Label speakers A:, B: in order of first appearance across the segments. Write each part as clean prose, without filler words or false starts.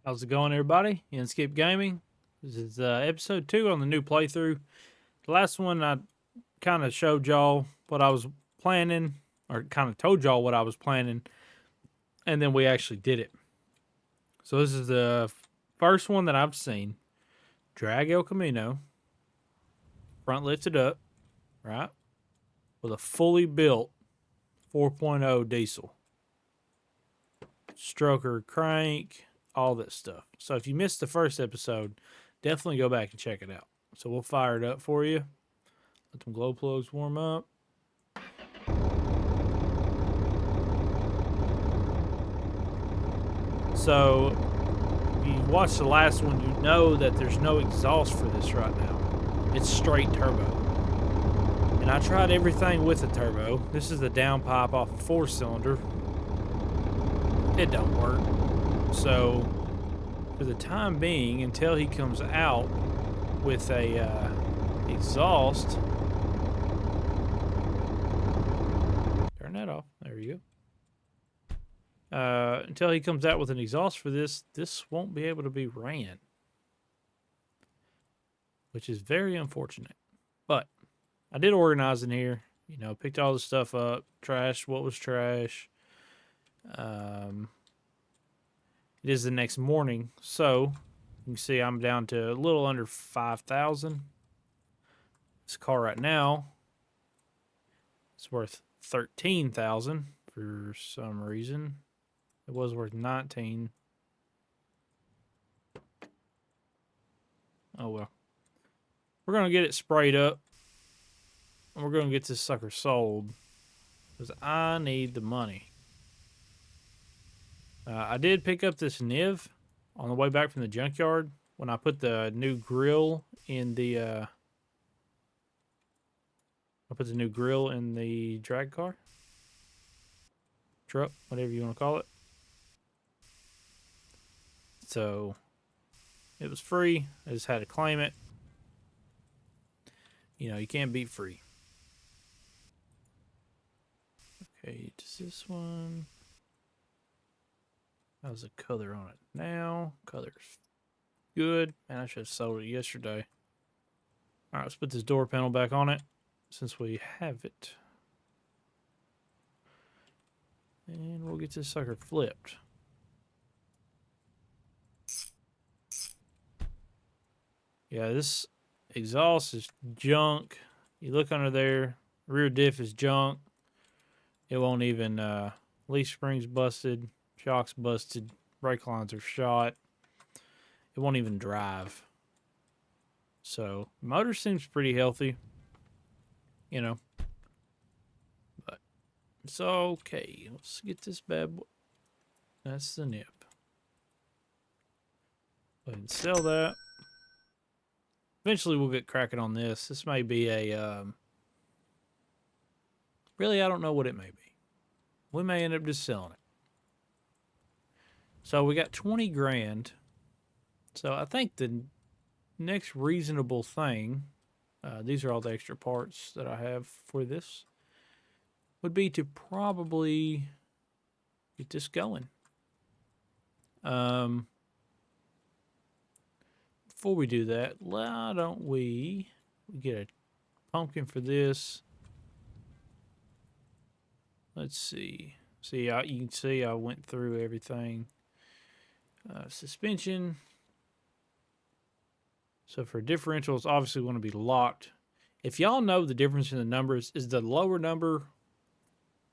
A: How's it going, everybody? InskeepGaming. This is episode 2 on the new playthrough. The last one, I kind of showed y'all what I was planning, or kind of told y'all what I was planning, and then we actually did it. So this is the first one that I've seen. Drag El Camino, front lifted up, right, with a fully built 4.0 diesel. Stroker crank, all that stuff. So if you missed the first episode, definitely go back and check it out. So we'll fire it up for you. Let them glow plugs warm up. So if you watched the last one, you know that there's no exhaust for this right now. It's straight turbo. And I tried everything with the turbo. This is the downpipe off a 4-cylinder. It don't work. So for the time being, until he comes out with a exhaust, turn that off. There you go. Until he comes out with an exhaust for this won't be able to be ran, which is very unfortunate. But I did organize in here. You know, picked all the stuff up, trashed what was trash. It is the next morning, so you can see I'm down to a little under 5,000. This car right now is worth 13,000 for some reason. It was worth 19. Oh well. We're gonna get it sprayed up, and we're gonna get this sucker sold because I need the money. I did pick up this Niv on the way back from the junkyard when I put the new grill in the drag car, truck, whatever you want to call it. So it was free. I just had to claim it. You know, you can't beat free. Okay, does this one? How's the color on it now? Color's good. Man, I should have sold it yesterday. All right, let's put this door panel back on it since we have it. And we'll get this sucker flipped. Yeah, this exhaust is junk. You look under there, rear diff is junk. It won't even, leaf springs busted, shocks busted, brake lines are shot. It won't even drive. So, motor seems pretty healthy, you know. But it's okay. Let's get this bad boy. That's the nip. Go ahead and sell that. Eventually, we'll get cracking on this. This may be a, really, I don't know what it may be. We may end up just selling it. So we got 20 grand. So I think the next reasonable thing, these are all the extra parts that I have for this, would be to probably get this going. Before we do that, why don't we get a pumpkin for this? Let's see. See, you can see I went through everything. Suspension. So for differential, it's obviously going to be locked. If y'all know the difference in the numbers, is the lower number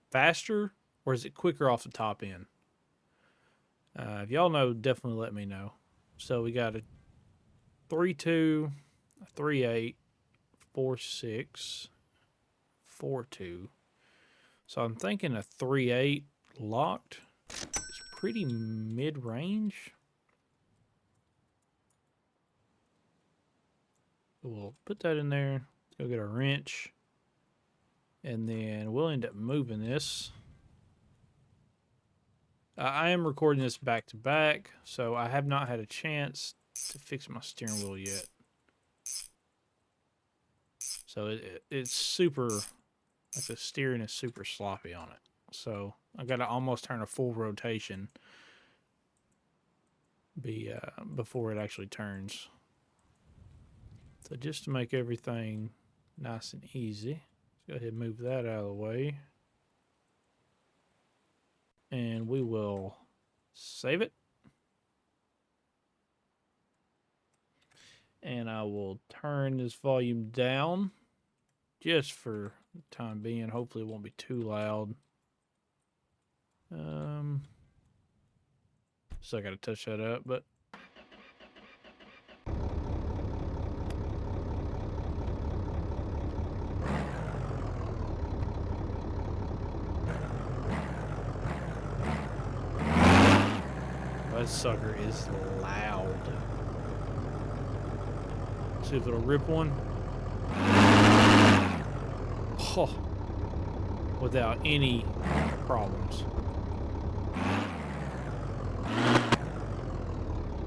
A: faster or is it quicker off the top end? If y'all know, definitely let me know. So we got a 3.2, a 3.8, 4.6, 4.2. So I'm thinking a 3.8 locked is pretty mid-range. We'll put that in there. Let's go get a wrench. And then we'll end up moving this. I am recording this back to back, so I have not had a chance to fix my steering wheel yet. So it's super, like the steering is super sloppy on it. So I got to almost turn a full rotation be before it actually turns. So just to make everything nice and easy, let's go ahead and move that out of the way. And we will save it. And I will turn this volume down just for the time being. Hopefully it won't be too loud. So I got to touch that up, but that sucker is loud. See if it'll rip one. Oh, without any problems.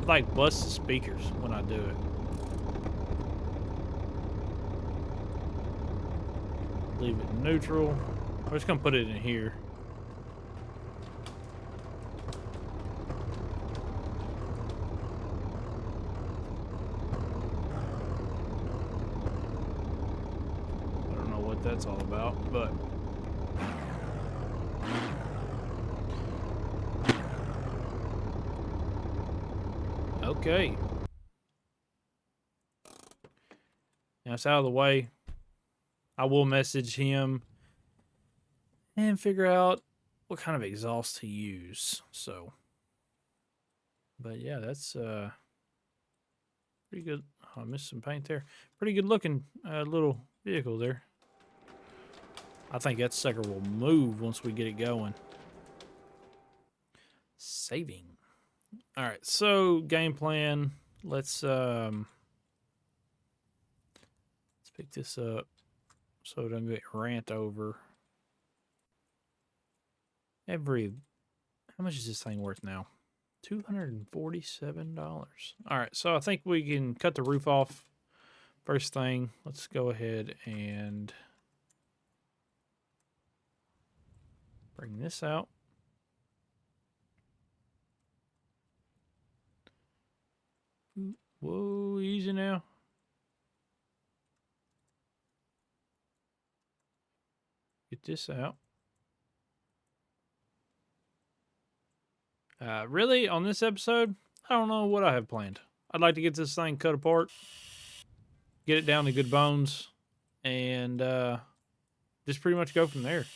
A: It like busts the speakers when I do it. Leave it neutral. I'm just gonna put it in here. I don't know what that's all about, but okay. Now it's out of the way. I will message him and figure out what kind of exhaust to use. So, but yeah, that's pretty good. Oh, I missed some paint there. Pretty good looking little vehicle there. I think that sucker will move once we get it going. Saving. All right, so game plan. Let's pick this up so it doesn't get rant over. How much is this thing worth now? $247. All right, so I think we can cut the roof off. First thing, let's go ahead and bring this out. Whoa, easy now. Get this out. Really, on this episode, I don't know what I have planned. I'd like to get this thing cut apart, get it down to good bones, and just pretty much go from there.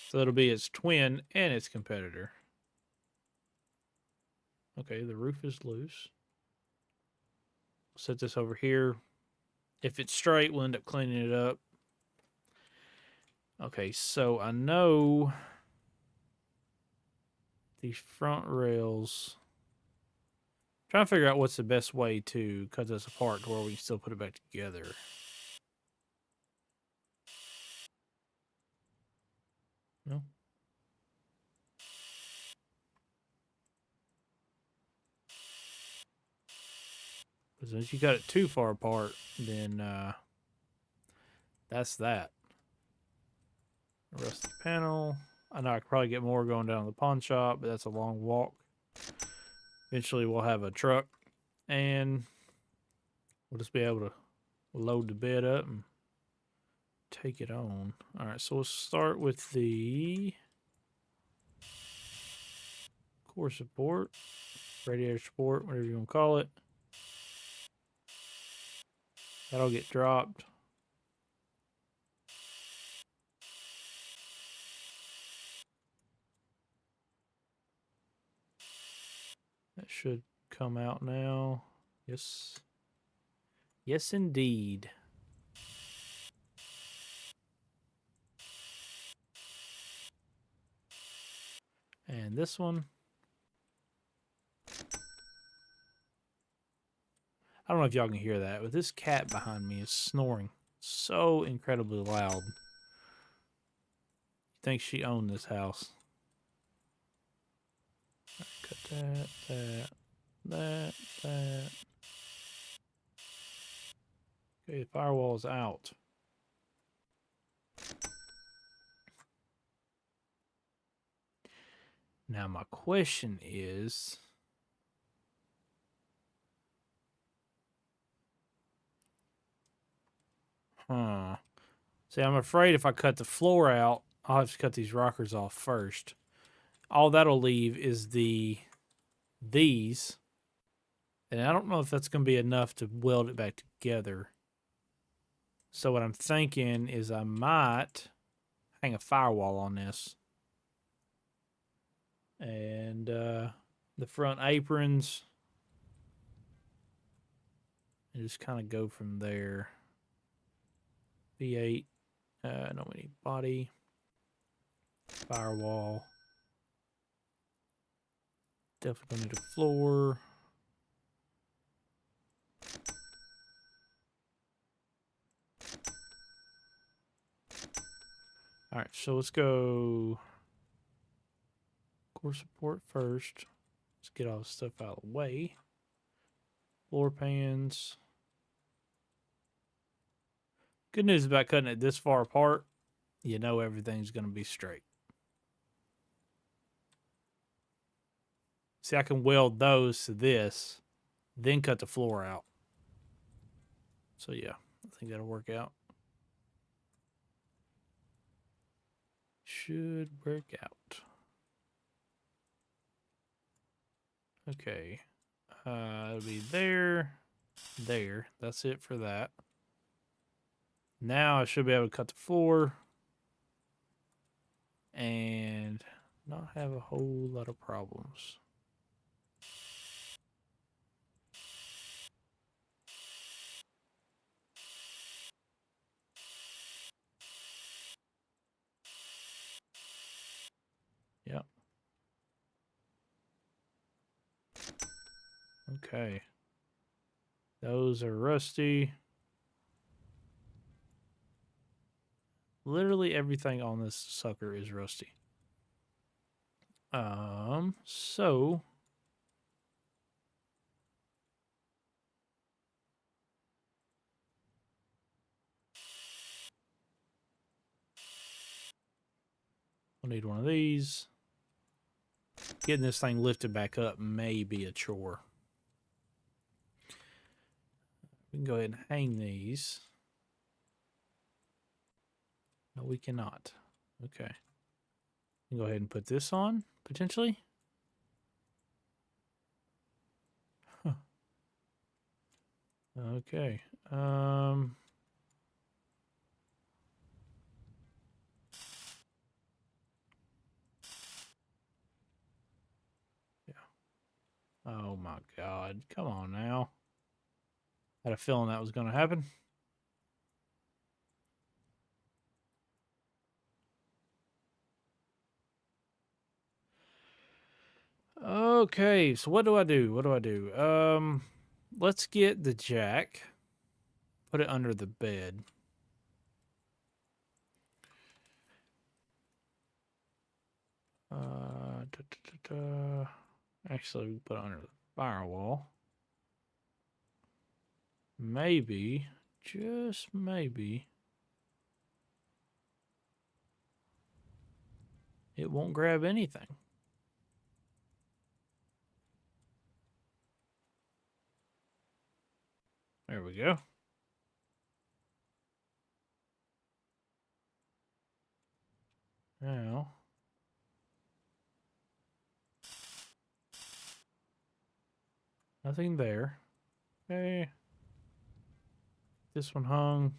A: So it'll be its twin and its competitor. Okay, the roof is loose. Set this over here. If it's straight, we'll end up cleaning it up. Okay, so I know these front rails. Trying to figure out what's the best way to cut this apart to where we can still put it back together. No. Because if you cut it too far apart, then that's that. Rusty panel. I know I could probably get more going down to the pawn shop, but that's a long walk. Eventually we'll have a truck and we'll just be able to load the bed up and take it on. All right, so we'll start with the core support, radiator support, whatever you want to call it. That'll get dropped. That should come out now. Yes. Yes, indeed. And this one. I don't know if y'all can hear that, but this cat behind me is snoring so incredibly loud. You think she owned this house. Cut that. Okay, the firewall's out. Now my question is, see, I'm afraid if I cut the floor out, I'll have to cut these rockers off first. All that'll leave is these. And I don't know if that's going to be enough to weld it back together. So what I'm thinking is I might hang a firewall on this. And the front aprons. And just kind of go from there. V8. No, we need body. Firewall. Definitely going to need a floor. All right, so let's go core support first. Let's get all the stuff out of the way. Floor pans. Good news about cutting it this far apart, you know everything's going to be straight. See, I can weld those to this, then cut the floor out. So yeah, I think that'll work out. Should work out. Okay. It'll be there. That's it for that. Now I should be able to cut the floor and not have a whole lot of problems. Yep. Okay. Those are rusty. Literally everything on this sucker is rusty. So we'll need one of these. Getting this thing lifted back up may be a chore. We can go ahead and hang these. No, we cannot. Okay. We can go ahead and put this on, potentially. Huh. Okay. Yeah. Oh my God. Come on now. Had a feeling that was going to happen. Okay, so what do I do? What do I do? Let's get the jack. Put it under the bed. Actually, we put it under the firewall. Maybe, just maybe, it won't grab anything. There we go. Now, nothing there. Okay. This one hung.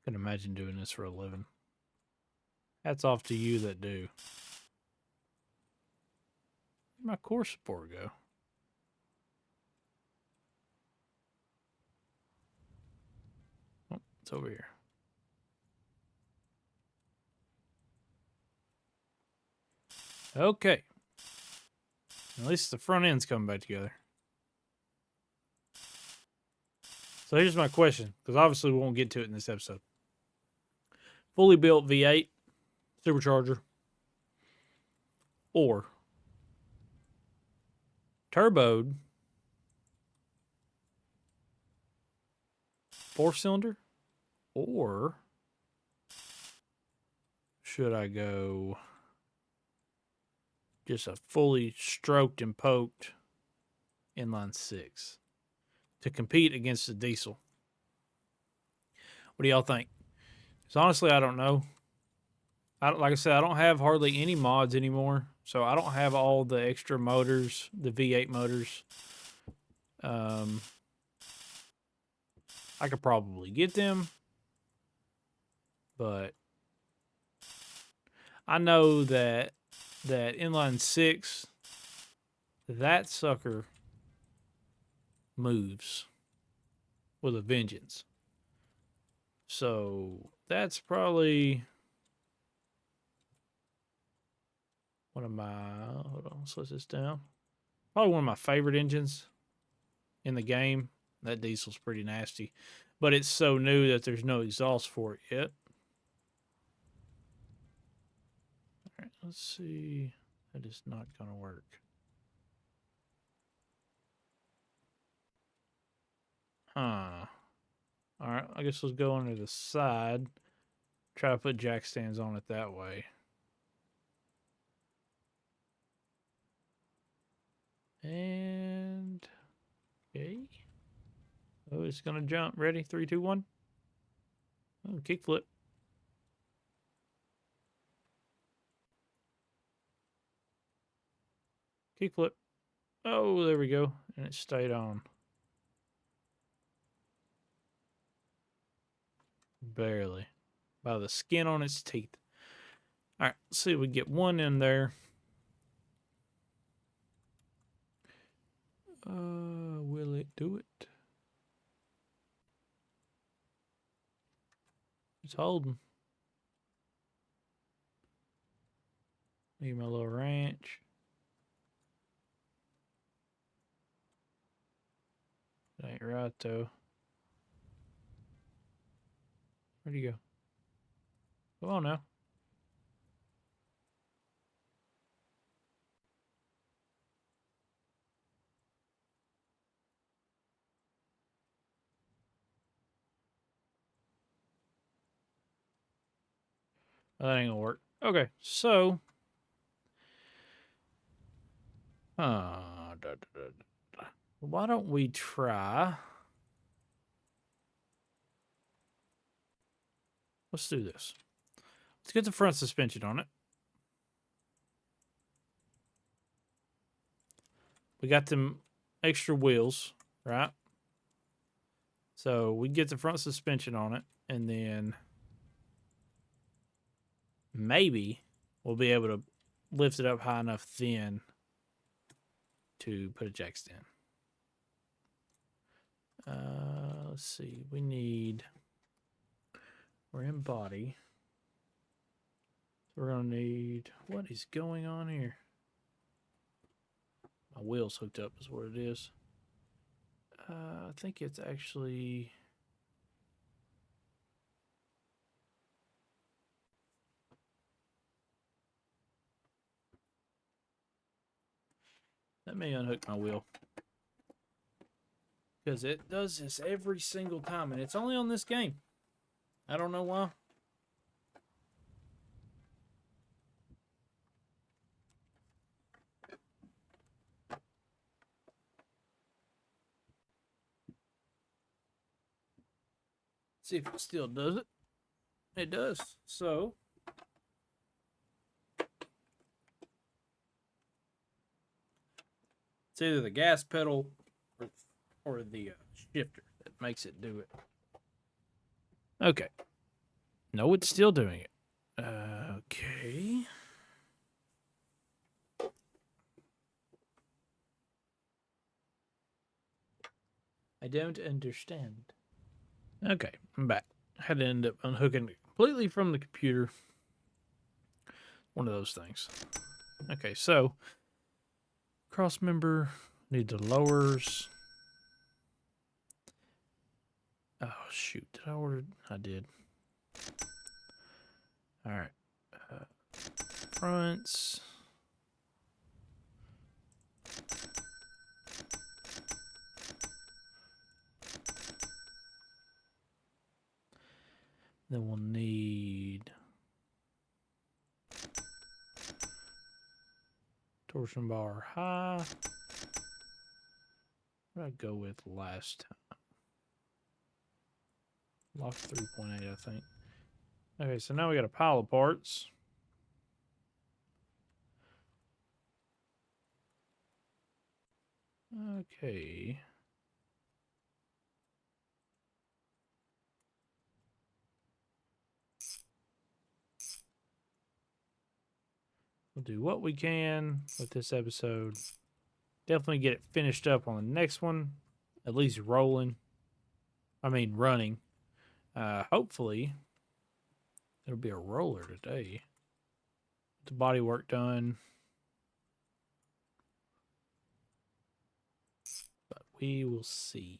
A: Can imagine doing this for a living. Hats off to you that do. Where'd my core support go? Oh, it's over here. Okay. At least the front end's coming back together. So here's my question, because obviously we won't get to it in this episode. Fully built V8 supercharger or turboed 4-cylinder? Or should I go just a fully stroked and poked inline 6 to compete against the diesel? What do y'all think? Because honestly, I don't know. Like I said, I don't have hardly any mods anymore, so I don't have all the extra motors, the V8 motors. I could probably get them, but I know that inline 6, that sucker moves with a vengeance. So that's probably one of my, hold on, let's let this down. Probably one of my favorite engines in the game. That diesel's pretty nasty, but it's so new that there's no exhaust for it yet. All right, let's see. That is not going to work. Huh. All right, I guess let's go under the side. Try to put jack stands on it that way. And okay. Oh, it's gonna jump. Ready? 3, 2, 1. Oh, kickflip. Kickflip. Oh, there we go. And it stayed on. Barely. By the skin on its teeth. All right, let's see if we get one in there. Will it do it? It's holding. Need my little ranch. It ain't right though. Where'd he go? Come on now. Oh, that ain't gonna work. Okay, so why don't we try? Let's do this. Let's get the front suspension on it. We got them extra wheels, right? So we get the front suspension on it, and then maybe we'll be able to lift it up high enough then to put a jack stand. Let's see. We're in body. So we're going to need, what is going on here? My wheel's hooked up is what it is. I think it's actually... Let me unhook my wheel. Because it does this every single time, and it's only on this game. I don't know why. See if it still does it. It does. So it's either the gas pedal or the shifter that makes it do it. Okay. No, it's still doing it. Okay. I don't understand. Okay, I'm back. I had to end up unhooking it completely from the computer. One of those things. Okay, so cross member, need the lowers. Oh, shoot. Did I order? I did. All right. Fronts. Then we'll need torsion bar high. What did I go with last time? Lock 3.8, I think. Okay, so now we got a pile of parts. Okay. We'll do what we can with this episode. Definitely get it finished up on the next one. At least rolling. I mean, running. Hopefully, it'll be a roller today. The body work done. But we will see.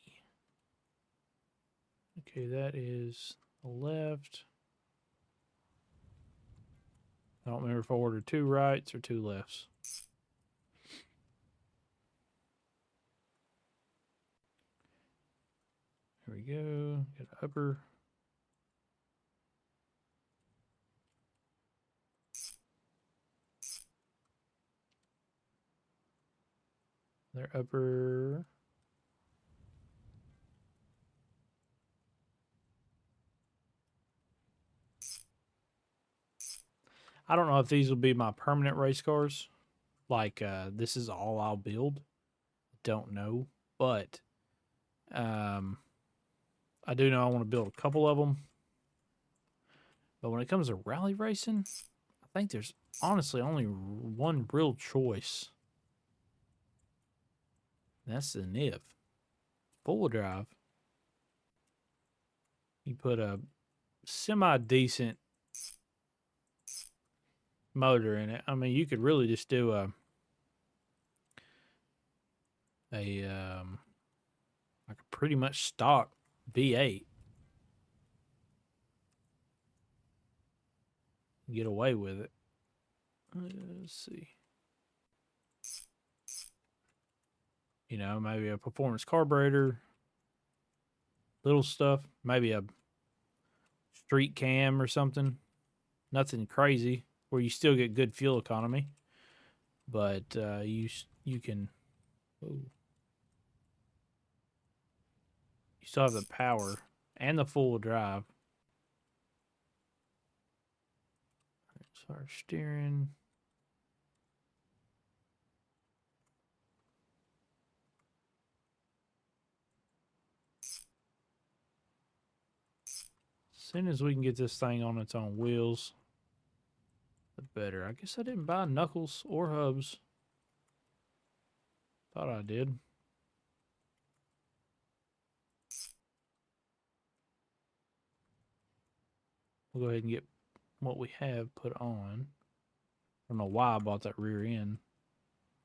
A: Okay, that is the left. I don't remember if I ordered 2 rights or 2 lefts. Here we go. Got an upper. Their upper. I don't know if these will be my permanent race cars. Like, this is all I'll build. Don't know. But I do know I want to build a couple of them. But when it comes to rally racing, I think there's honestly only one real choice. That's the Niv. Full drive. You put a semi-decent motor in it. I mean, you could really just do a like a pretty much stock V8. Get away with it. Let's see. You know, maybe a performance carburetor, little stuff, maybe a street cam or something. Nothing crazy where you still get good fuel economy, but you can. Oh, you still have the power and the full drive. So our steering. As soon as we can get this thing on its own wheels, the better. I guess I didn't buy knuckles or hubs. Thought I did. We'll go ahead and get what we have put on. I don't know why I bought that rear end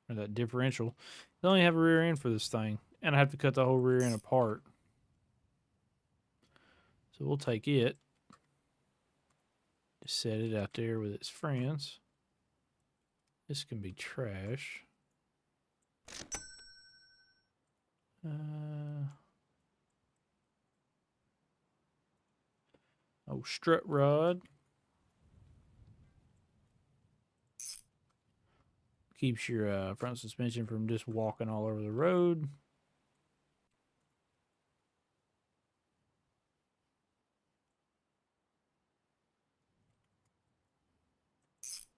A: or that differential. They only have a rear end for this thing, and I have to cut the whole rear end apart. So we'll take it, just set it out there with its friends. This can be trash. Oh, strut rod. Keeps your front suspension from just walking all over the road.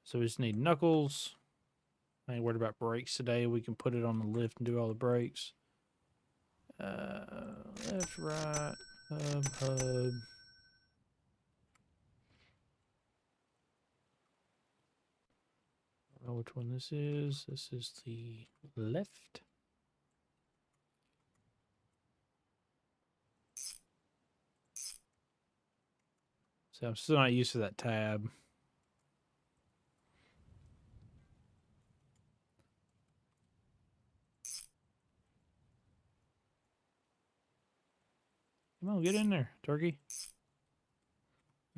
A: So we just need knuckles. I ain't worried about brakes today. We can put it on the lift and do all the brakes. Left, right, hub. I don't know which one this is. This is the left. So I'm still not used to that tab. Come on, get in there, turkey.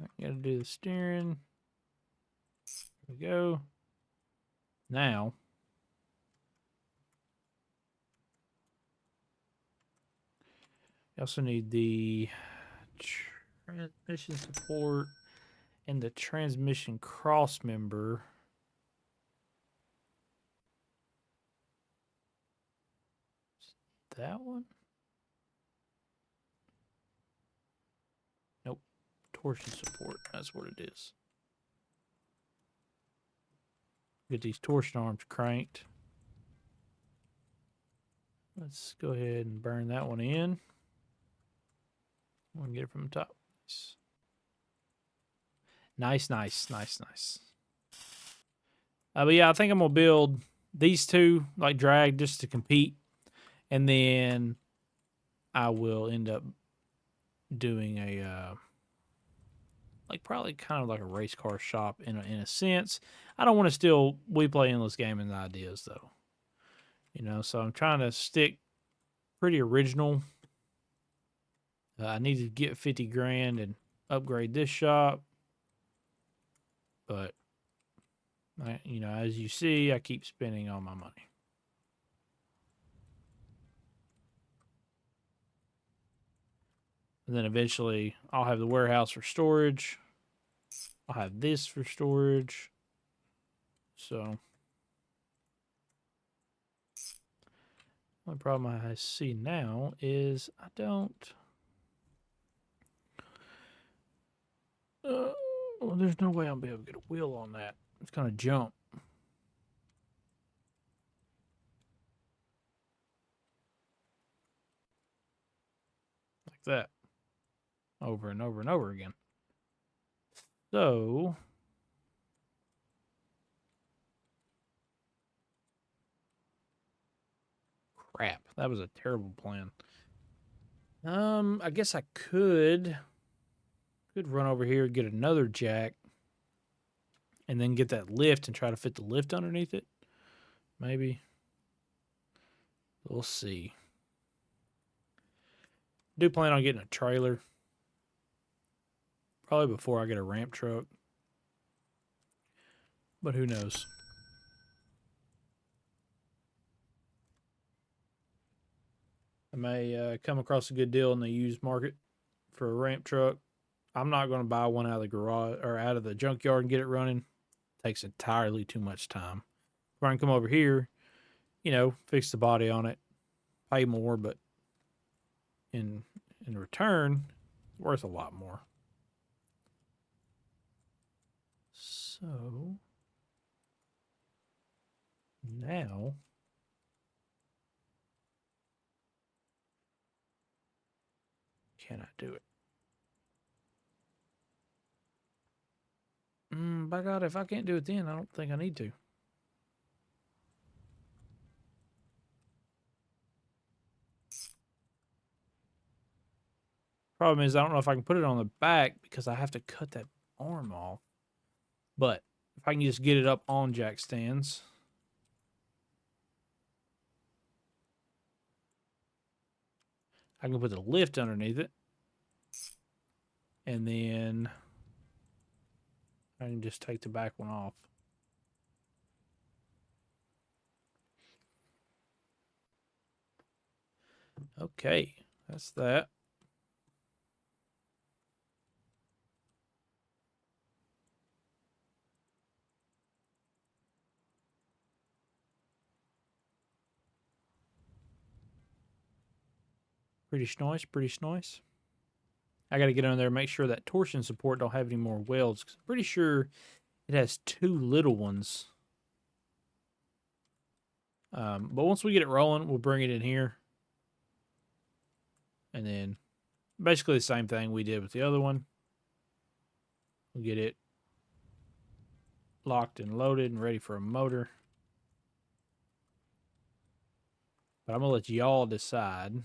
A: I gotta do the steering. Here we go. Now, you also need the transmission support, and the transmission cross member. That one? Nope. Torsion support. That's what it is. Get these torsion arms cranked. Let's go ahead and burn that one in. We'll get it from the top. Nice, nice, nice, nice. But yeah, I think I'm gonna build these two like drag just to compete, and then I will end up doing a like probably kind of like a race car shop in a sense. I don't want to steal We Play Endless Gaming ideas though, you know. So I'm trying to stick pretty original. I need to get 50 grand and upgrade this shop, but you know, as you see, I keep spending all my money. And then eventually I'll have the warehouse for storage. I'll have this for storage. So the problem I see now is I don't. Well, there's no way I'll be able to get a wheel on that. It's gonna jump. Like that. Over and over and over again. So crap. That was a terrible plan. I guess I could run over here and get another jack and then get that lift and try to fit the lift underneath it. Maybe. We'll see. Do plan on getting a trailer. Probably before I get a ramp truck. But who knows? I may come across a good deal in the used market for a ramp truck. I'm not going to buy one out of the garage or out of the junkyard and get it running. It takes entirely too much time. If I can come over here, you know, fix the body on it, pay more, but in return, it's worth a lot more. So now can I do it? By God, if I can't do it then, I don't think I need to. Problem is, I don't know if I can put it on the back because I have to cut that arm off. But if I can just get it up on jack stands. I can put the lift underneath it. And then I can just take the back one off. Okay, that's that. Pretty nice, pretty nice. I got to get under there and make sure that torsion support don't have any more welds. Cause I'm pretty sure it has 2 little ones. But once we get it rolling, we'll bring it in here. And then basically the same thing we did with the other one. We'll get it locked and loaded and ready for a motor. But I'm going to let y'all decide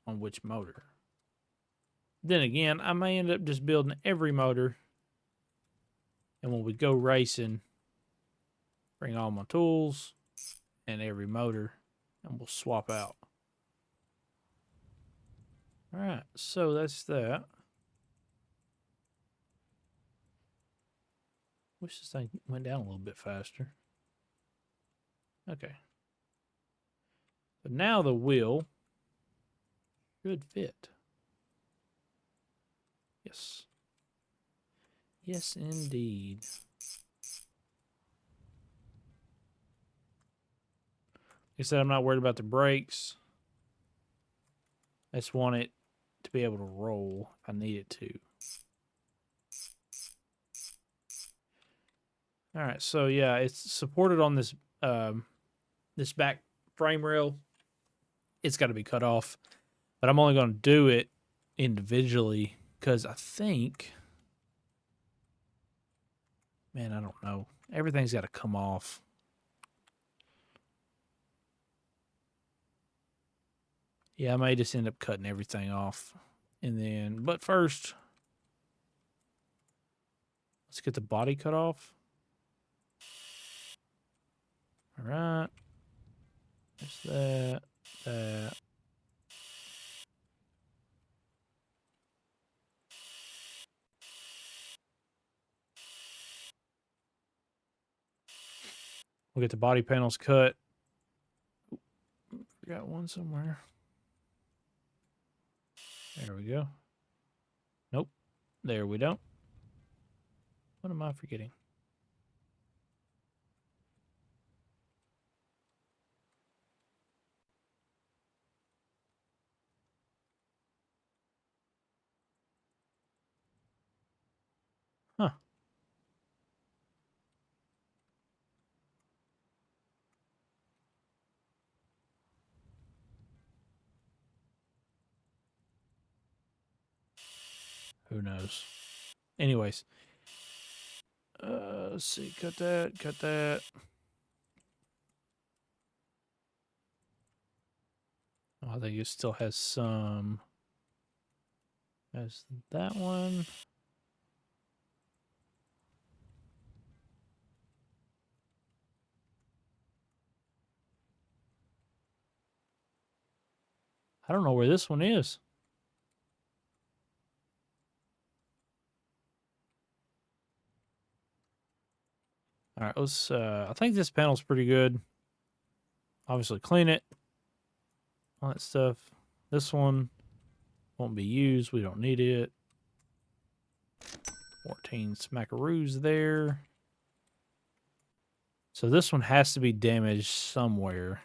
A: on which motor. Then again, I may end up just building every motor. And when we go racing, bring all my tools and every motor, and we'll swap out. All right, so that's that. Wish this thing went down a little bit faster. Okay. But now the wheel should fit. Yes. Yes, indeed. Like I said, I'm not worried about the brakes. I just want it to be able to roll if I need it to. All right, so yeah, it's supported on this this back frame rail. It's got to be cut off, but I'm only going to do it individually because I think, man, I don't know. Everything's got to come off. Yeah, I may just end up cutting everything off, and then. But first, let's get the body cut off. All right. There's that. That. We'll get the body panels cut. Forgot one somewhere. There we go. Nope. There we don't. What am I forgetting? Huh. Who knows? Anyways. Let's see. Cut that. Cut that. Oh, I think it still has some. Has that one. I don't know where this one is. All right, let's. I think this panel's pretty good. Obviously, clean it. All that stuff. This one won't be used. We don't need it. 14 smackaroos there. So this one has to be damaged somewhere.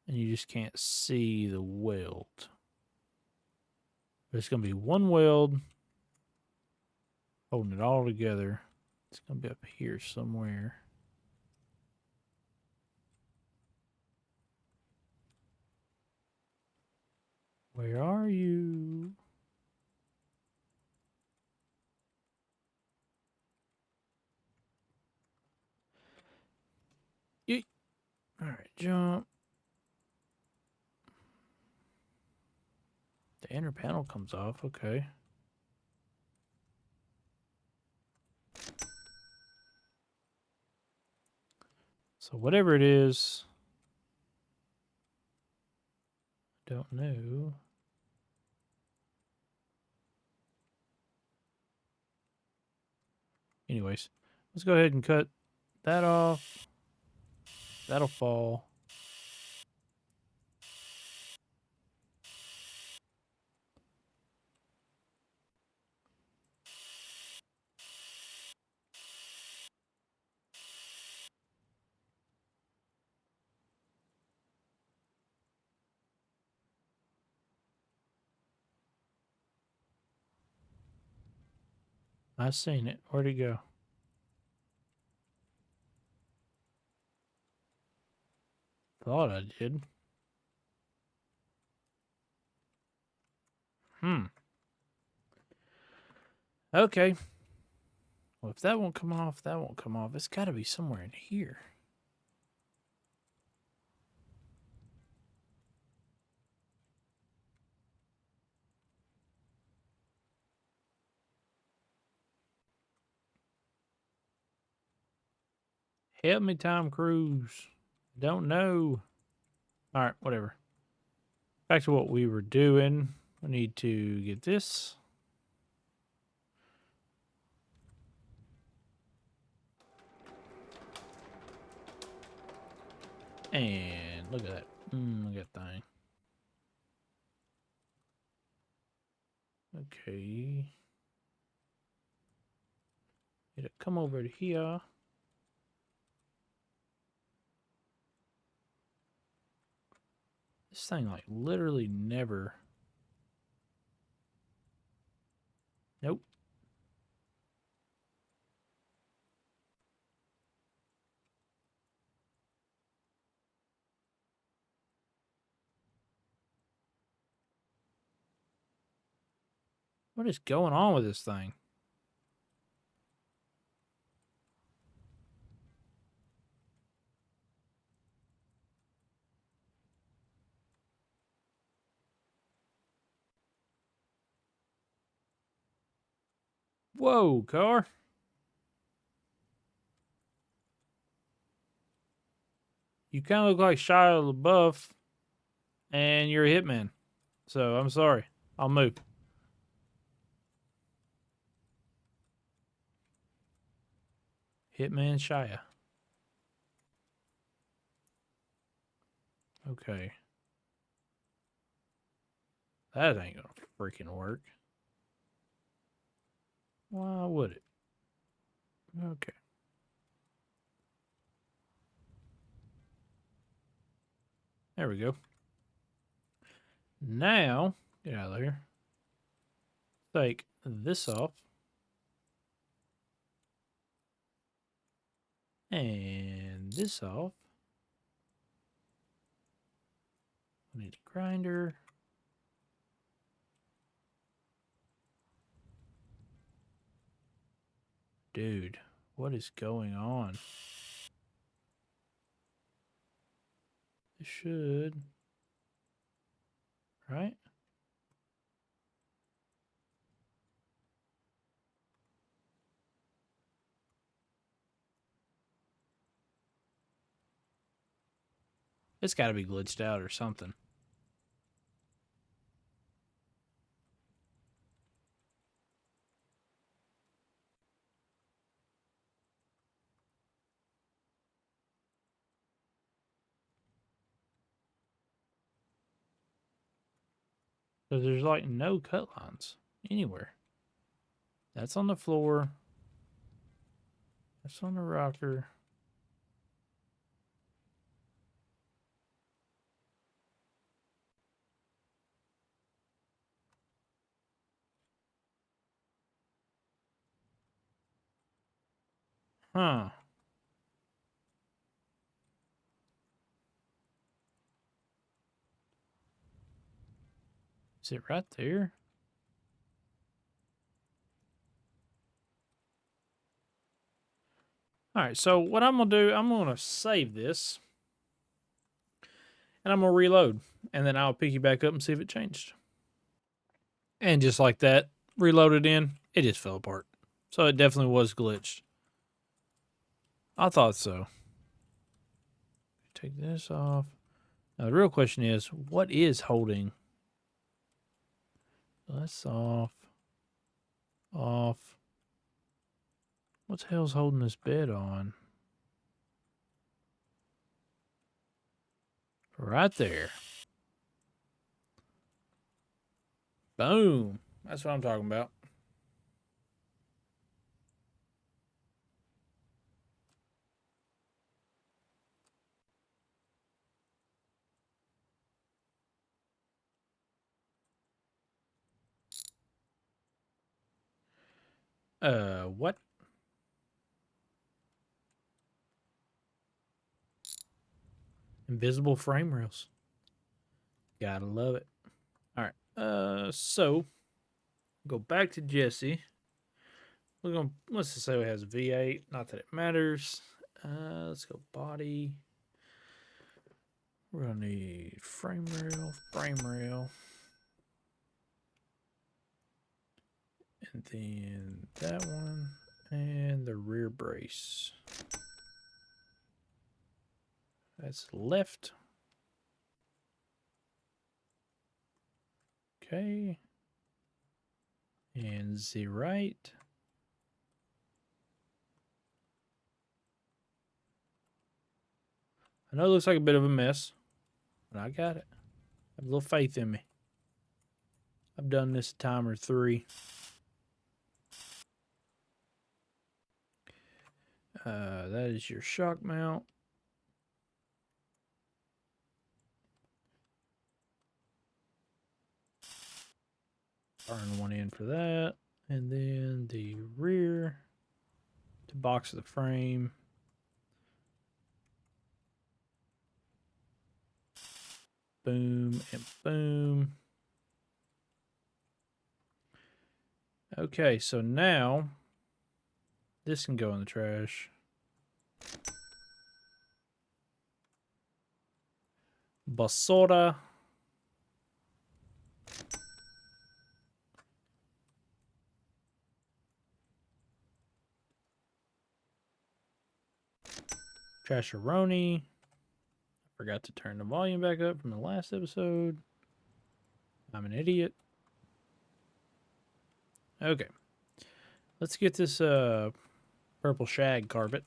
A: And you just can't see the weld. There's going to be one weld holding it all together. It's going to be up here somewhere. Where are you? Yeet. All right, jump. The inner panel comes off. Okay. So whatever it is, I don't know. Anyways, let's go ahead and cut that off. That'll fall. I seen it. Where'd it go? Thought I did. Okay. Well, if that won't come off, that won't come off. It's got to be somewhere in here. Help me, Tom Cruise. Don't know. All right, whatever. Back to what we were doing. I need to get this. And look at that. Look at that thing. Okay. It'll come over to here. This thing, like, literally never... Nope. What is going on with this thing? Whoa, car. You kind of look like Shia LaBeouf, and you're a hitman. So, I'm sorry. I'll move. Hitman Shia. Okay. That ain't gonna freaking work. Why would it? Okay. There we go. Now, get out of there. Take this off. And this off. I need a grinder. Dude, what is going on? This should... Right? It's got to be glitched out or something. So there's like no cut lines anywhere. That's on the floor. That's on the rocker. Huh. Is it right there? All right, so what I'm going to do, I'm going to save this. And I'm going to reload. And then I'll pick you back up and see if it changed. And just like that, reloaded in, it just fell apart. So it definitely was glitched. I thought so. Take this off. Now the real question is, what is holding? That's off. Off. What the hell's holding this bed on? Right there. Boom. That's what I'm talking about. What? Invisible frame rails. Gotta love it. All right. So go back to Jesse. We're gonna let's just say it has a V8. Not that it matters. Let's go body. We're gonna need frame rail, and then that one, and the rear brace. That's left. Okay. And the right. I know it looks like a bit of a mess, but I got it. Have a little faith in me. I've done this a time or 3. That is your shock mount. Burn one in for that. And then the rear to box the frame. Boom and boom. Okay, so now this can go in the trash. Basura. Trasharoni. Forgot to turn the volume back up from the last episode. I'm an idiot. Okay. Let's get this purple shag carpet.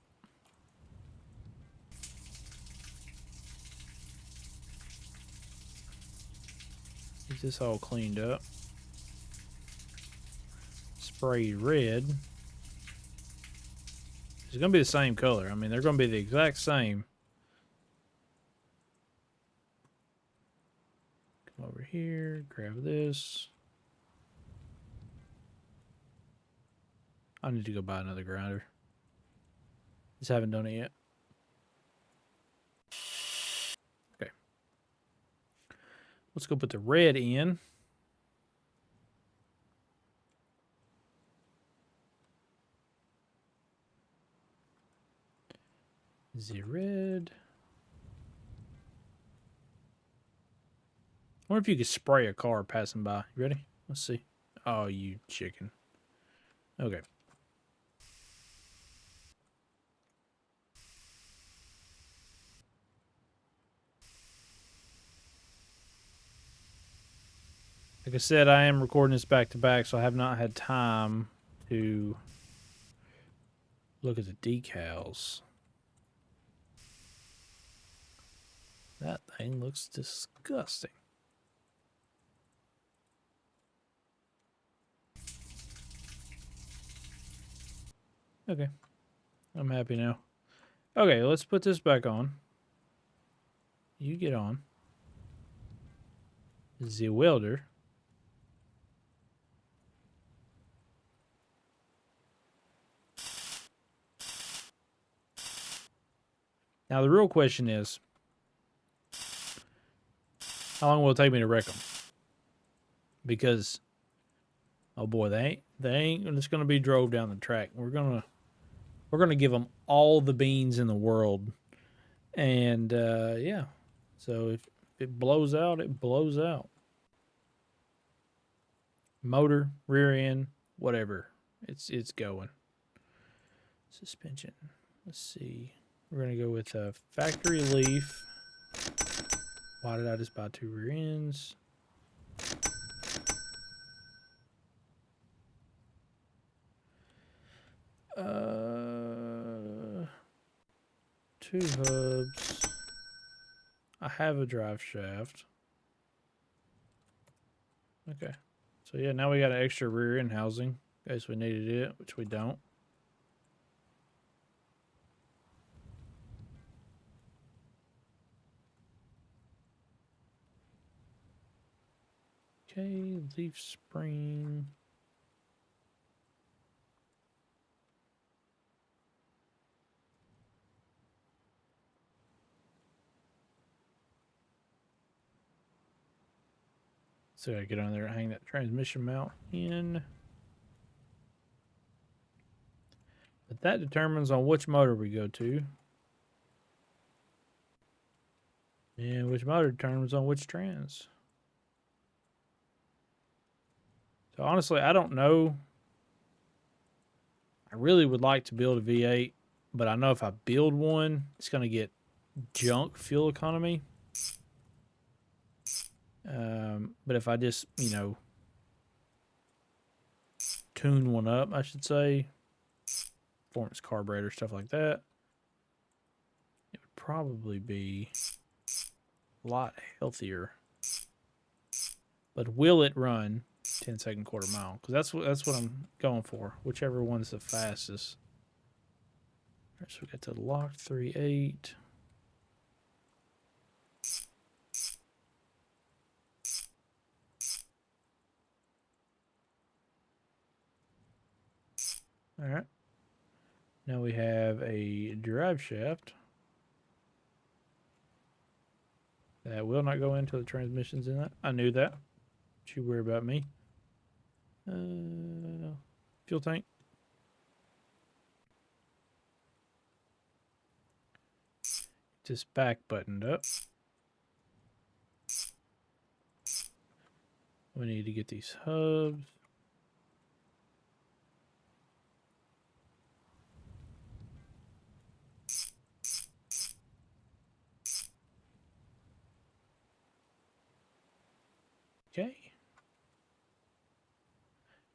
A: Get this all cleaned up. Sprayed red. It's going to be the same color. I mean, they're going to be the exact same. Come over here, grab this. I need to go buy another grinder. Just haven't done it yet. Okay. Let's go put the red in. The red. I wonder if you could spray a car passing by. You ready? Let's see. Oh, you chicken. Okay. Like I said, I am recording this back to back, so I have not had time to look at the decals. That thing looks disgusting. Okay. I'm happy now. Okay, let's put this back on. You get on. The welder. Now the real question is, how long will it take me to wreck them? Because, oh boy, they ain't just gonna be drove down the track. We're gonna give them all the beans in the world, and yeah. So if it blows out, it blows out. Motor, rear end, whatever, it's going. Suspension. Let's see. We're gonna go with a factory leaf. Why did I just buy 2 rear ends? Two hubs. I have a drive shaft. Okay. So yeah, now we got an extra rear end housing in case we needed it, which we don't. Okay, leaf spring. So I get on there and hang that transmission mount in. But that determines on which motor we go to. And which motor determines on which trans. So honestly, I don't know. I really would like to build a V8, but I know if I build one, it's going to get junk fuel economy. But if I just, you know, tune one up, I should say, performance carburetor, stuff like that, it would probably be a lot healthier. But will it run 10-second quarter mile, because that's what I'm going for. Whichever one's the fastest. All right, so we got the locked 3.8. All right. Now we have a drive shaft that will not go into the transmissions in that. I knew that. Don't you worry about me. Fuel tank. Just back buttoned up. We need to get these hubs. Okay.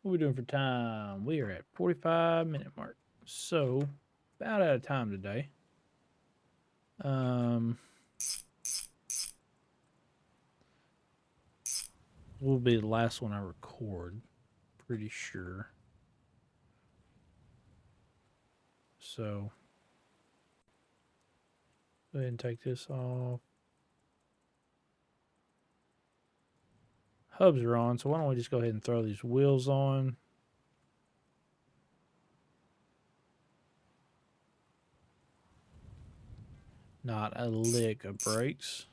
A: What are we doing for time? We are at 45-minute mark. So, about out of time today. Will be the last one I record. Pretty sure. So, go ahead and take this off. Hubs are on, so why don't we just go ahead and throw these wheels on. Not a lick of brakes.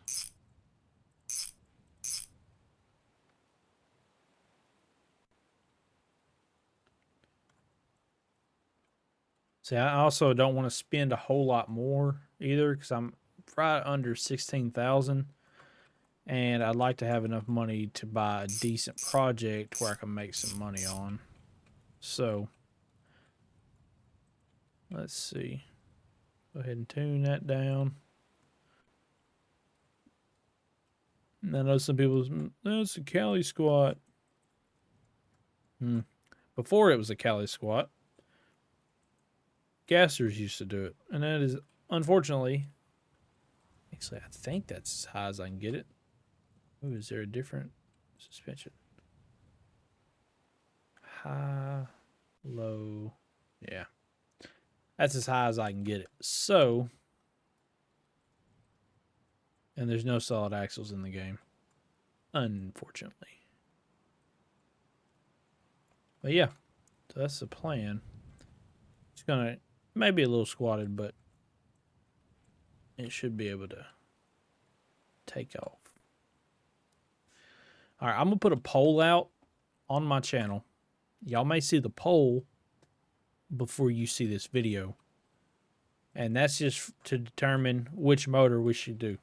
A: See, I also don't want to spend a whole lot more either, because I'm right under 16,000, and I'd like to have enough money to buy a decent project where I can make some money on. So, let's see. Go ahead and tune that down. And I know some people, that's a Cali squat. Before it was a Cali squat, gassers used to do it, and that is unfortunately. Actually, I think that's as high as I can get it. Ooh, is there a different suspension? High, low. Yeah. That's as high as I can get it. So, and there's no solid axles in the game, unfortunately. But yeah, so that's the plan. It's gonna maybe a little squatted, but it should be able to take off. All right, I'm gonna put a poll out on my channel. Y'all may see the poll before you see this video, and that's just to determine which motor we should do.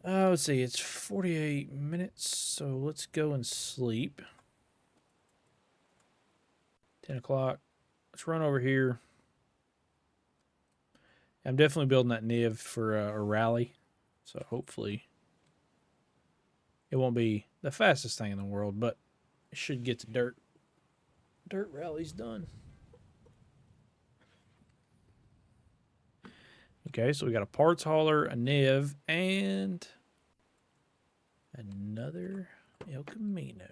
A: Let's see, it's 48 minutes, so let's go and sleep. 10 o'clock. Let's run over here. I'm definitely building that Niv for a rally, so hopefully it won't be the fastest thing in the world, but it should get the dirt rallies done. Okay, so we got a parts hauler, a Niv, and another El Camino.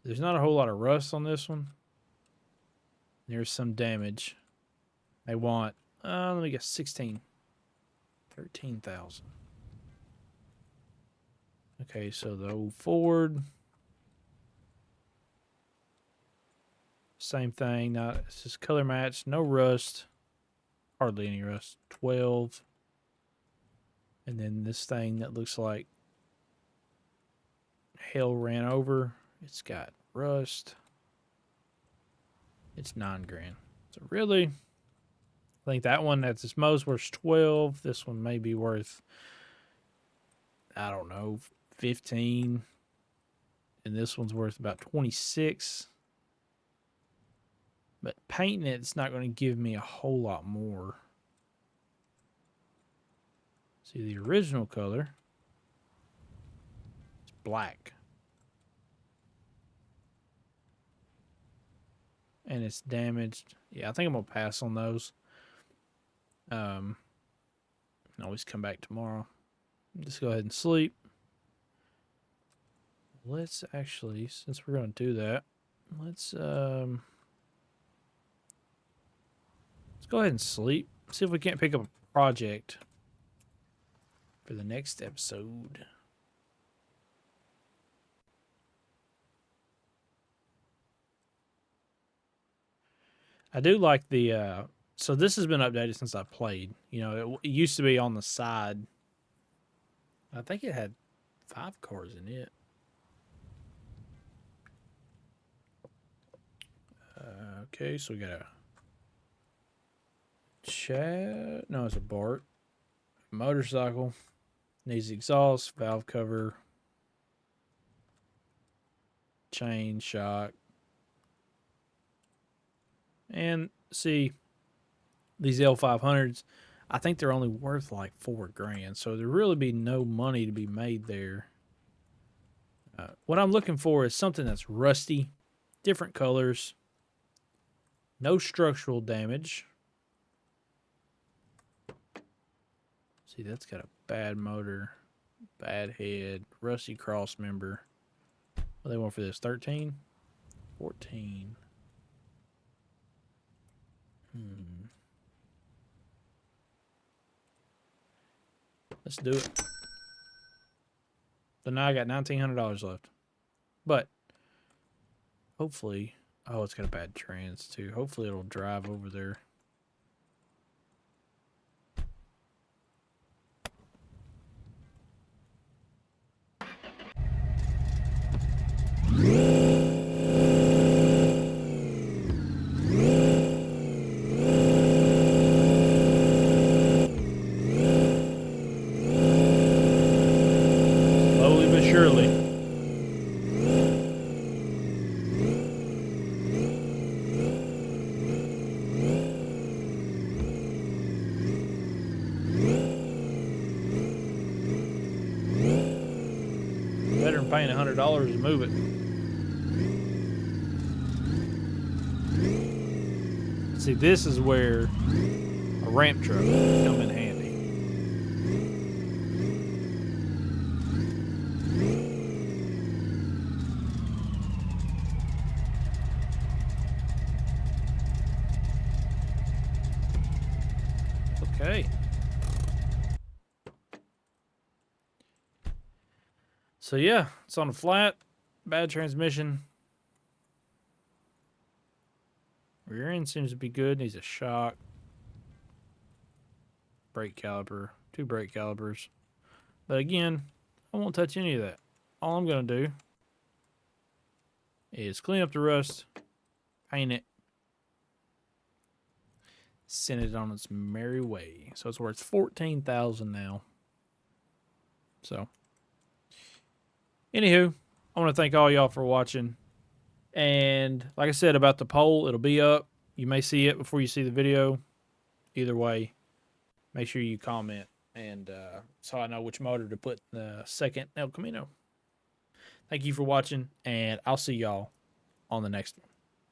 A: There's not a whole lot of rust on this one. There's some damage. I want, let me guess, 13,000. Okay, so the old Ford. Same thing. Not, it's just color match, no rust. Hardly any rust. 12. And then this thing that looks like hell ran over. It's got rust. It's $9,000. So really, I think that one at its most worth 12. This one may be worth, I don't know, 15. And this one's worth about 26. But painting it's not going to give me a whole lot more. See, the original color is black. And it's damaged. Yeah, I think I'm going to pass on those. Always come back tomorrow. Just go ahead and sleep. Let's actually, since we're going to do that, let's go ahead and sleep. See if we can't pick up a project for the next episode. I do like the so this has been updated since I played. You know, it used to be on the side. I think it had 5 cars in it. Okay, so we got a Chad. No, it's a Bart. Motorcycle. Needs exhaust, valve cover, chain, shock. And see, these L500s, I think they're only worth like $4,000. So there really be no money to be made there. What I'm looking for is something that's rusty, different colors, no structural damage. See, that's got a bad motor, bad head, rusty cross member. What do they want for this? 13? 14. Let's do it. So now I got $1,900 left. But hopefully, oh, it's got a bad trans too. Hopefully it'll drive over there. Slowly but surely. Better than paying $100 to move it. See, this is where a ramp truck would come in handy. Okay. So yeah, it's on a flat, bad transmission. Rear end seems to be good. Needs a shock. Brake caliper. 2 brake calipers. But again, I won't touch any of that. All I'm going to do is clean up the rust, paint it, send it on its merry way. So it's worth $14,000 now. So, anywho, I want to thank all y'all for watching. And like I said about the poll, it'll be up. You may see it before you see the video. Either way, make sure you comment, and so I know which motor to put in the second El Camino. Thank you for watching, and I'll see y'all on the next one.